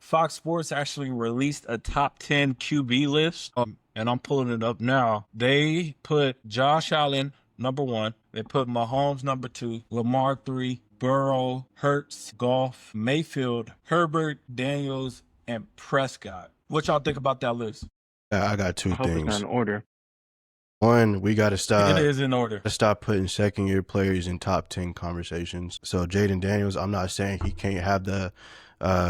Fox Sports actually released a top 10 QB list, and I'm pulling it up now. They put Josh Allen number 1. They put Mahomes number 2, Lamar 3, Burrow, Hurts, Goff, Mayfield, Herbert, Daniels, and Prescott. What y'all think about that list? I got two I hope it's not things. in order. One, we got to It is in order. stop putting second-year players in top 10 conversations. So Jaden Daniels, I'm not saying he can't have the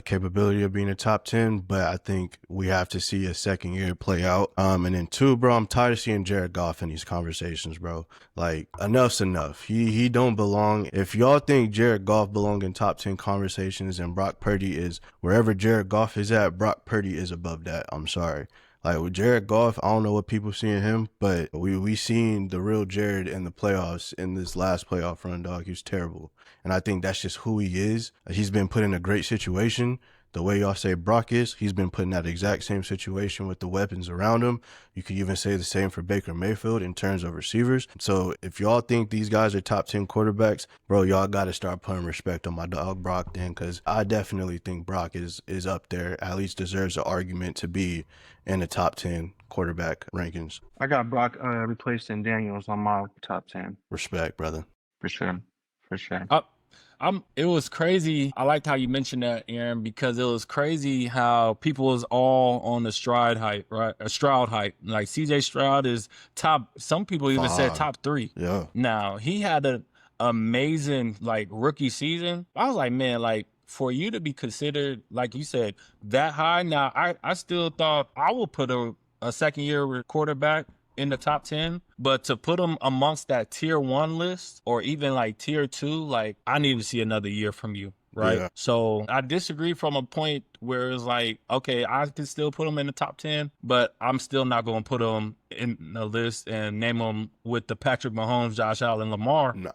capability of being a top 10, but I think we have to see a second year play out. And then 2, bro, I'm tired of seeing Jared Goff in these conversations, bro. Like, enough's enough. He don't belong. If y'all think Jared Goff belong in top 10 conversations and Brock Purdy is wherever Jared Goff is at, Brock Purdy is above that. I'm sorry. Like with Jared Goff, I don't know what people see in him, but we seen the real Jared in the playoffs in this last playoff run, dog. He was terrible. And I think that's just who he is. He's been put in a great situation. The way y'all say Brock is, he's been put in that exact same situation with the weapons around him. You could even say the same for Baker Mayfield in terms of receivers. So if y'all think these guys are top 10 quarterbacks, bro, y'all got to start putting respect on my dog Brock then, because I definitely think Brock is up there, at least deserves an argument to be in the top 10 quarterback rankings. I got Brock replaced in Daniels on my top 10. Respect, brother. For sure. For sure. It was crazy. I liked how you mentioned that, Aaron, because it was crazy how people was all on the Stroud hype, right? A Stroud hype. Like CJ Stroud is top. Some people even said top 3. Yeah. Now he had an amazing like rookie season. I was like, man, like for you to be considered, like you said, that high. Now I still thought I would put a second year quarterback in the top 10, but to put him amongst that tier 1 list or even like tier 2, like I need to see another year from you, right? Yeah. So I disagree from a point where it's like, okay, I can still put him in the top 10, but I'm still not going to put him in the list and name him with the Patrick Mahomes, Josh Allen, Lamar. No.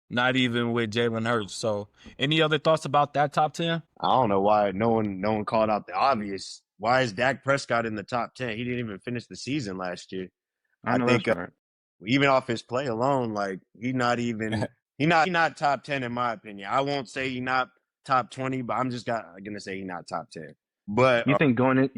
Not even with Jalen Hurts. So any other thoughts about that top 10? I don't know why no one called out the obvious. Why is Dak Prescott in the top 10? He didn't even finish the season last year. I know think that's right. even off his play alone, like he's not even he not top 10 in my opinion. I won't say he's not top 20, but I'm just gonna say he's not top 10. But You think going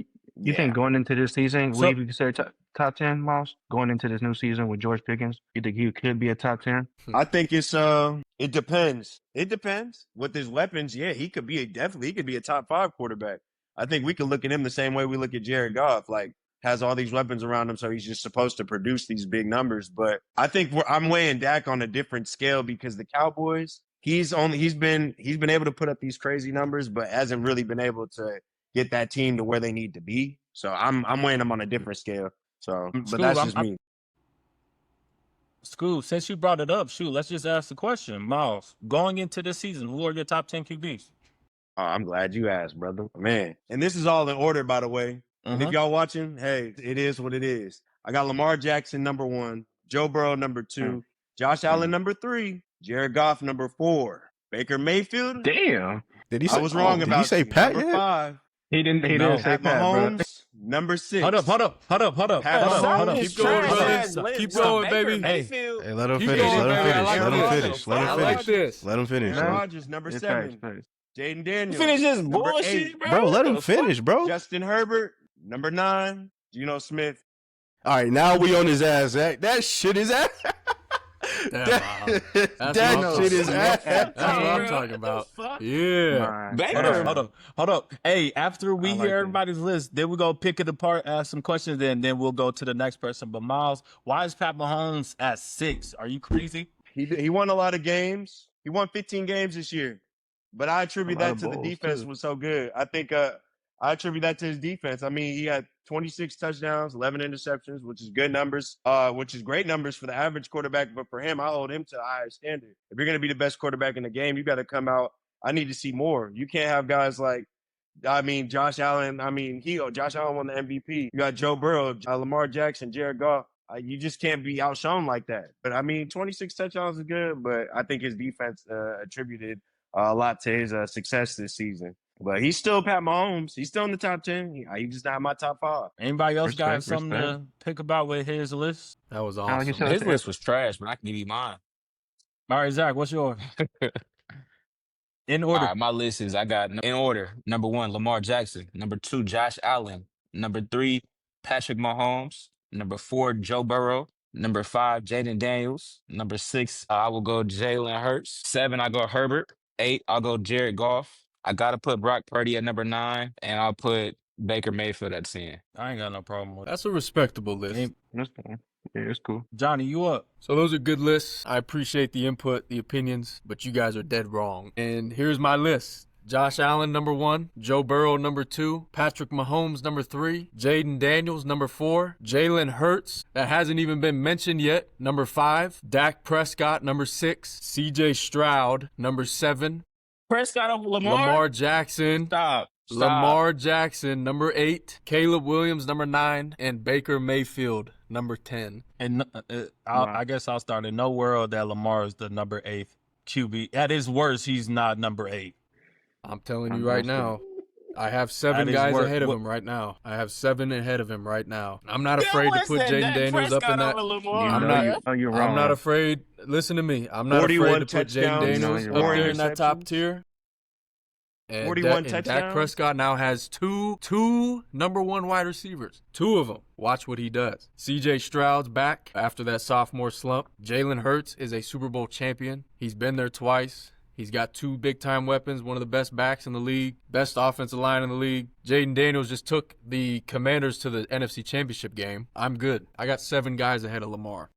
into this season, So- would he be considered top 10, Miles? Going into this new season with George Pickens, you think he could be a top 10? I think it's it depends. It depends. With his weapons, yeah, he could be a top 5 quarterback. I think we could look at him the same way we look at Jared Goff, like has all these weapons around him, so he's just supposed to produce these big numbers. But I think I'm weighing Dak on a different scale because the Cowboys, he's been able to put up these crazy numbers, but hasn't really been able to get that team to where they need to be. So I'm weighing him on a different scale. So, but that's just me. Scoob, since you brought it up, let's just ask the question. Miles, going into this season, who are your top 10 QBs? Oh, I'm glad you asked, brother. Man. And this is all in order, by the way. And if y'all watching, hey, it is what it is. I got Lamar Jackson number 1, Joe Burrow number 2, Josh Allen number 3, Jared Goff number 4, Baker Mayfield. Damn. Did he say, I was wrong about did he say Pat number yet? 5. He didn't say Pat Pat, bro. Mahomes number 6. Hold up. Keep going, Keep going, baby. Hey, let him Keep finish. going, Let baby. him I like finish. this. Let him I finish. like this. Let him finish. Aaron bro. Rodgers number It's 7. facts. Jaden Daniels. Finish this number bullshit, 8. Bro, let him finish, bro. Justin Herbert number 9. Geno Smith. All right, now we on his ass. That shit is ass. That shit is ass. That's what I'm talking about. Yeah. Right. Hold up. Hey, after we I like hear it. everybody's list, then we're going to pick it apart, ask some questions, and then we'll go to the next person. But Miles, why is Pat Mahomes at 6? Are you crazy? He won a lot of games. He won 15 games this year. But I attribute A lot that of to the balls, defense too. was so good. I think I attribute that to his defense. I mean, he had 26 touchdowns, 11 interceptions, which is good numbers, which is great numbers for the average quarterback. But for him, I hold him to a higher standard. If you're going to be the best quarterback in the game, you got to come out. I need to see more. You can't have guys like, Josh Allen. Josh Allen won the MVP. You got Joe Burrow, Lamar Jackson, Jared Goff. You just can't be outshone like that. But 26 touchdowns is good, but I think his defense attributed a lot to his success this season. But he's still Pat Mahomes. He's still in the top 10. He's just not in my top 5. Anybody else got Respect. something to pick about with his list? That was Like you awesome. said, His list was trash, but I can give you mine. All right, Zach, what's yours? In All order. right, my list is I got in order. Number 1, Lamar Jackson. Number 2, Josh Allen. Number 3, Patrick Mahomes. Number 4, Joe Burrow. Number 5, Jaden Daniels. Number 6, I will go Jalen Hurts. 7, I go Herbert. 8, I'll go Jared Goff. I gotta put Brock Purdy at number 9, and I'll put Baker Mayfield at 10. I ain't got no problem with That's a respectable list. it. That's fine. Yeah, it's cool. Johnny, you up? So those are good lists. I appreciate the input, the opinions, but you guys are dead wrong. And here's my list. Josh Allen, number 1. Joe Burrow, number 2. Patrick Mahomes, number 3. Jaden Daniels, number 4. Jalen Hurts, that hasn't even been mentioned yet, number 5. Dak Prescott, number 6. CJ Stroud, number 7. Prescott over Lamar? Lamar Jackson. Stop. Lamar Jackson, number 8. Caleb Williams, number 9. And Baker Mayfield, number 10. And I guess I'll start. In no world that Lamar is the number 8 QB. At his worst, he's not number 8. I'm telling you right now, I have 7 At his guys worst, ahead of what- him right now. I have 7 ahead of him right now. I'm not afraid to put Jaden Daniels up in that. You're wrong. I'm not afraid. Listen to me. I'm not afraid 41 to put Jaden touchdowns, Daniels you're up wrong. there in that top interceptions. tier. And 41 Dak touchdowns. Prescott now has two number 1 wide receivers. 2 of them. Watch what he does. CJ Stroud's back after that sophomore slump. Jalen Hurts is a Super Bowl champion. He's been there twice. He's got 2 big-time weapons, one of the best backs in the league, best offensive line in the league. Jaden Daniels just took the Commanders to the NFC Championship game. I'm good. I got 7 guys ahead of Lamar.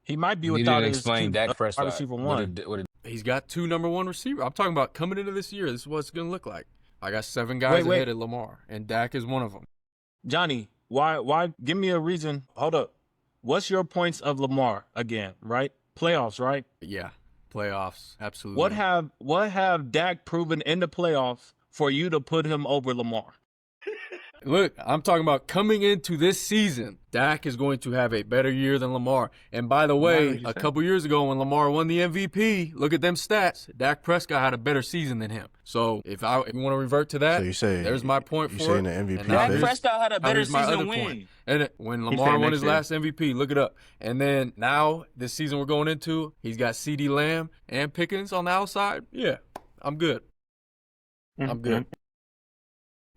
He might be You without didn't his explain Dak wide Prescott. receiver What one. did- He's got 2 number 1 receivers. I'm talking about coming into this year. This is what it's going to look like. I got 7 guys Wait. ahead of Lamar, and Dak is one of them. Johnny, why? Give me a reason. Hold up. What's your points of Lamar again? Right? Playoffs, right? Yeah, playoffs, absolutely. What have Dak proven in the playoffs for you to put him over Lamar? Look, I'm talking about coming into this season, Dak is going to have a better year than Lamar. And by the Why way, would you a say couple years ago when Lamar won the MVP, look at them stats. Dak Prescott had a better season than him. So if you want to revert to that, So you say there's my point you for saying it. the MVP And now Dak phase? Prescott had a better here's my season other win. point. And when He Lamar said won next his year. last MVP, look it up. And then now, this season we're going into, he's got CeeDee Lamb and Pickens on the outside. Yeah, I'm good. I'm good.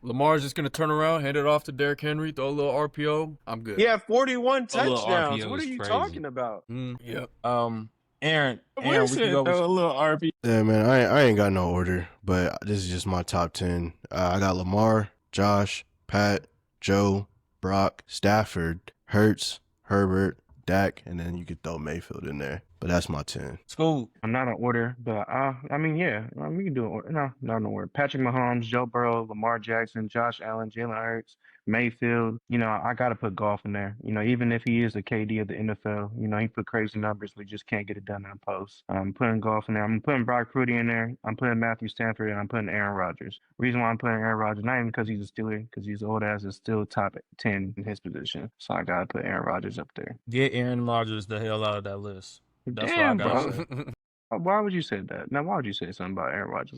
Lamar's just going to turn around, hand it off to Derrick Henry, throw a little RPO. I'm good. He had 41 A little touchdowns. RPO What are is you crazy. talking about? Yep. Aaron, we can go with a little RP. Yeah, man, I ain't got no order, but this is just my top 10. I got Lamar, Josh, Pat, Joe, Brock, Stafford, Hurts, Herbert, Dak, and then you could throw Mayfield in there. But that's my 10. school. I'm not in order, but I mean, yeah, we can do it. No, not in order. Patrick Mahomes, Joe Burrow, Lamar Jackson, Josh Allen, Jalen Hurts, Mayfield. I got to put Goff in there. Even if he is the KD of the NFL, he put crazy numbers. We just can't get it done on post. I'm putting Goff in there. I'm putting Brock Purdy in there. I'm putting Matthew Stafford, and I'm putting Aaron Rodgers. Reason why I'm putting Aaron Rodgers, not even because he's a Steeler, because he's old ass is still top 10 in his position. So I got to put Aaron Rodgers up there. Get Aaron Rodgers the hell out of that list. That's Damn, what I gotta bro. say. Why would you say that? Now, why would you say something about Aaron Rodgers?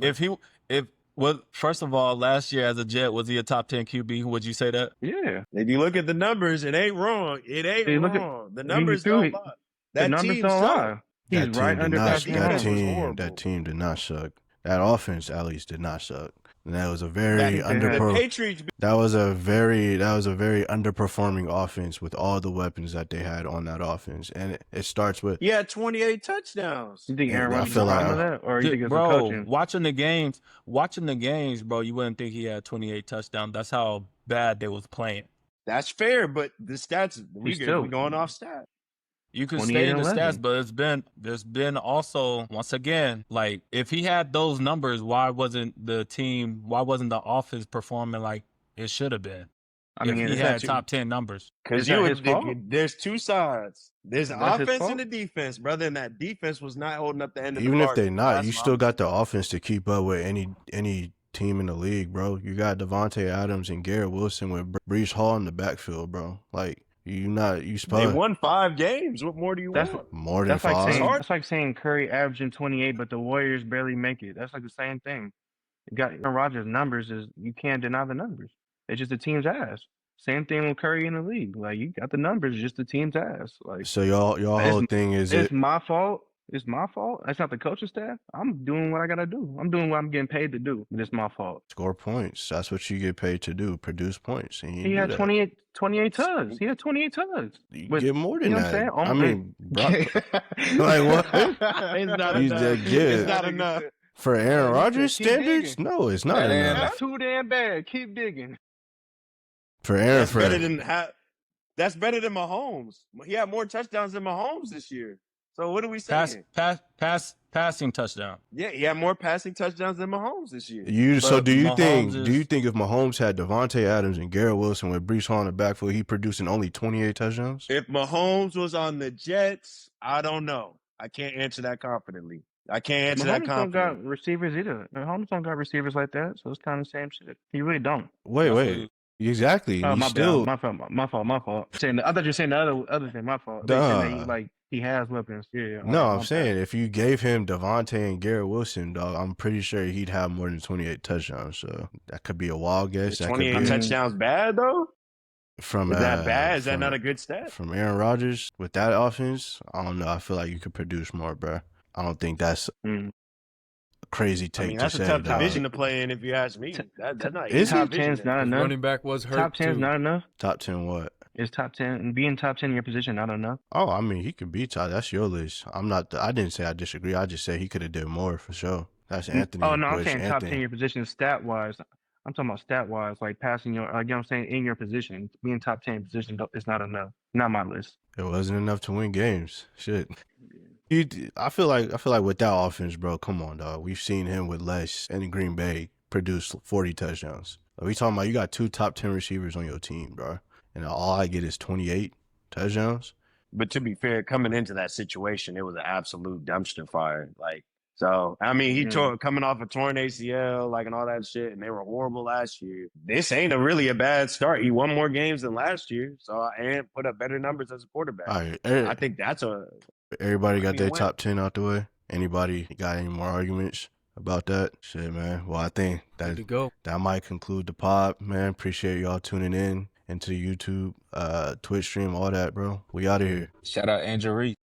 First of all, last year as a Jet, was he a top 10 QB? Would you say that? Yeah. If you look at the numbers, it ain't wrong. It ain't Hey, look at- wrong. The numbers do don't it. lie. The That numbers team don't sucked. lie. He's That team right did under not. Patrick That was Mahomes. horrible. team did not suck. That offense, at least, did not suck. And that was a very That- they had- The underperforming. Patriots That was a very underperforming offense with all the weapons that they had on that offense, and it starts with he had 28 touchdowns. You think Aaron Yeah, I Rodgers feel is like- behind that, or you think it's the Bro, coaching? watching the games, bro, you wouldn't think he had 28 touchdowns. That's how bad they was playing. That's fair, but the stats we still- going off stats. You can 28 stay in the and stats, 11. but there's been also, once again, like if he had those numbers, why wasn't the offense performing like it should have been? I mean, if he is had that top 10 numbers. Because Is that his fault? there's two sides. There's the That's his offense fault? and the defense, brother, and that defense was not holding up the end of even the if bargain. they not, That's you my- still got the offense to keep up with any team in the league, bro. You got Devontae Adams and Garrett Wilson with Brees Hall in the backfield, bro. Like you They supposed won 5 games. What more do you That's- want? more than That's like five. saying Curry averaging 28, but the Warriors barely make it. That's like the same thing. You got Aaron Rodgers' numbers is you can't deny the numbers. It's just the team's ass. Same thing with Curry in the league. Like you got the numbers, just the team's ass. Like So y'all It's- whole thing is it's it? my fault It's my fault. That's not the coaching staff. I'm doing what I gotta do. I'm doing what I'm getting paid to do. But it's my fault. Score points. That's what you get paid to do. Produce points. And He you had do that. 28 tugs. He had 28 tugs. You With, get more than you know that. what I'm saying? I mean, Brock, like what? It's not You enough. just get It's it. not enough. For Aaron He Rodgers said, "Keep standards? digging." No, it's not That ain't enough. enough. Too damn bad. Keep digging. For Aaron, That's better than Mahomes. He had more touchdowns than Mahomes this year. So what are we saying? Passing touchdown. Yeah, he had more passing touchdowns than Mahomes this year. But do you Mahomes think if Mahomes had Devontae Adams and Garrett Wilson with Brees Hall in the backfield, he producing only 28 touchdowns? If Mahomes was on the Jets, I don't know. I can't answer that confidently. I can't answer that Mahomes don't confidently. got receivers either. Mahomes don't got receivers like that, so it's kind of the same shit. He really don't. Wait. Exactly. Oh, He my still bad. My fault. I thought you were saying the other thing. My fault. They saying that he has weapons. Yeah. No, my I'm bad. saying if you gave him Devontae and Garrett Wilson, dog, I'm pretty sure he'd have more than 28 touchdowns. So that could be a wild guess. Is That could 28 be touchdowns bad though? from Is that bad? Is that from- not a good stat? from Aaron Rodgers with that offense? I don't know. I feel like you could produce more, bro. I don't think that's Mm. a crazy take I mean, to that's say. a tough dog. division to play in if you ask me. That's not Is easy it? Top division 10's to- not His enough. running back was hurt Top 10's too. not enough. Top 10 what? Is top 10 being top 10 in your position not enough? Oh, I mean, he could be top. That's your list. I didn't say I disagree. I just said he could have did more for sure. That's Anthony. Oh no, I'm which saying top 10 in Anthony- your position stat wise. I'm talking about stat wise, like passing your, you know what I'm saying, in your position. Being top 10 in position is not enough. Not my list. It wasn't enough to win games. Shit. I feel like with that offense, bro. Come on, dog. We've seen him with less in Green Bay produce 40 touchdowns. We talking about you got 2 top 10 receivers on your team, bro, and all I get is 28 touchdowns. But to be fair, coming into that situation, it was an absolute dumpster fire. So I mean, he tore coming off a torn ACL, and all that shit, and they were horrible last year. This ain't really a bad start. He won more games than last year, and put up better numbers as a quarterback. All right, I think that's everybody got their win. top 10 out the way. Anybody got any more arguments about that? Shit, man. Well, I think Good to go. that might conclude the pod, man. Appreciate y'all tuning in into the YouTube, Twitch stream, all that, bro. We out of here. Shout out Andrew Reed.